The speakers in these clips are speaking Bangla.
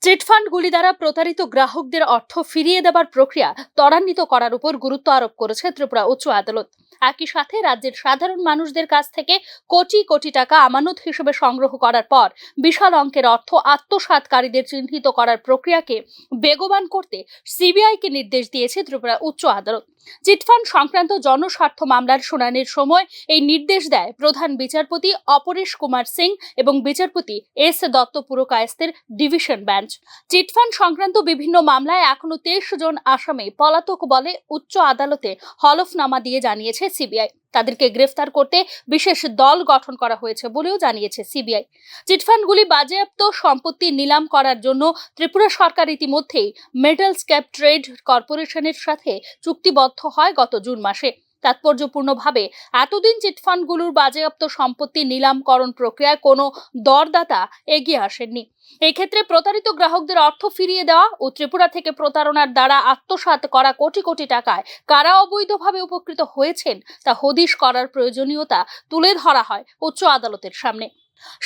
চিটফান্ডগুলি দ্বারা প্রতারিত গ্রাহকদের অর্থ ফিরিয়ে দেবার প্রক্রিয়া ত্বরান্বিত করার উপর গুরুত্ব আরোপ করেছে ত্রিপুরা উচ্চ আদালত। একই সাথে রাজ্যের সাধারণ মানুষদের কাছ থেকে কোটি কোটি টাকা আমানত হিসেবে সংগ্রহ করার পর বিশাল অঙ্কের অর্থ আত্মসাৎকারীদের চিহ্নিত করার প্রক্রিয়াকে বেগবান করতে সিবিআইকে নির্দেশ দিয়েছে ত্রিপুরা উচ্চ আদালত। চিটফান্ড সংক্রান্ত জনস্বার্থ মামলার শুনানির সময় এই নির্দেশ দেয় প্রধান বিচারপতি অপরেশ কুমার সিং এবং বিচারপতি এস দত্ত পুরকায়স্থের ডিভিশন বেঞ্চ। চিটফান্ড সংক্রান্ত বিভিন্ন মামলায় এখনো 23 জন আসামি পলাতক বলে উচ্চ আদালতে হলফনামা দিয়ে জানিয়েছে সিবিআই। তাদেরকে গ্রেফতার করতে বিশেষ দল গঠন করা হয়েছে বলেও জানিয়েছে সিবিআই। চিটফান্ডগুলি বাজেয়াপ্ত সম্পত্তি নিলাম করার জন্য ত্রিপুরা সরকার ইতিমধ্যেই মেটালস্কেপ ট্রেড কর্পোরেশনের সাথে চুক্তিবদ্ধ হয় গত জুন মাসে। তাৎপর্যপূর্ণভাবে এতদিন চিটফান্ডগুলোর বাজেয়াপ্ত সম্পত্তি নিলামকরণ প্রক্রিয়ায় কোনো দরদাতা এগিয়ে আসেননি। এই ক্ষেত্রে প্রতারিত গ্রাহকদের অর্থ ফিরিয়ে দেওয়া ও ত্রিপুরা থেকে প্রতারণার দ্বারা আত্মসাৎ করা কোটি কোটি টাকায় কারা অবৈধভাবে উপকৃত হয়েছেন তা হদিশ করার প্রয়োজনীয়তা তুলে ধরা হয় উচ্চ আদালতের সামনে।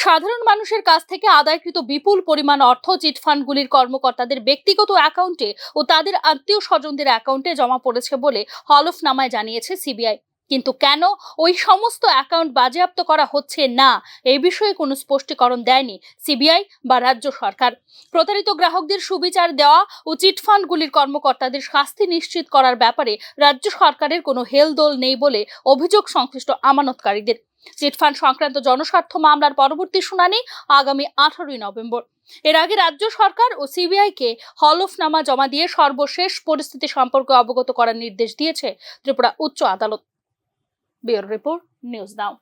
সাধারণ মানুষের কাছ থেকে আদায়কৃত বিপুল পরিমাণ অর্থ চিটফান্ডগুলির কর্মকর্তাদের ব্যক্তিগত অ্যাকাউন্টে ও তাদের আত্মীয় স্বজনদের অ্যাকাউন্টে জমা পড়েছে বলে হলফনামায় জানিয়েছে সিবিআই। কিন্তু কেন ওই সমস্ত অ্যাকাউন্ট বাজেয়াপ্ত করা হচ্ছে না, এই বিষয়ে কোনো স্পষ্টীকরণ দেয়নি সিবিআই বা রাজ্য সরকার। প্রতারিত গ্রাহকদের সুবিচার দেওয়া ও চিটফান্ডগুলির কর্মকর্তাদের শাস্তি নিশ্চিত করার ব্যাপারে রাজ্য সরকারের কোনো হেলদোল নেই বলে অভিযোগ সংশ্লিষ্ট আমানতকারীদের। চিটফান্ড সংক্রান্ত জনস্বার্থ মামলার পরবর্তী শুনানি আগামী 18 নভেম্বর। এর আগে রাজ্য সরকার ও সিবিআইকে হলফনামা জমা দিয়ে সর্বশেষ পরিস্থিতি সম্পর্কে অবগত করার নির্দেশ দিয়েছে ত্রিপুরা উচ্চ আদালত। Bureau report, news now.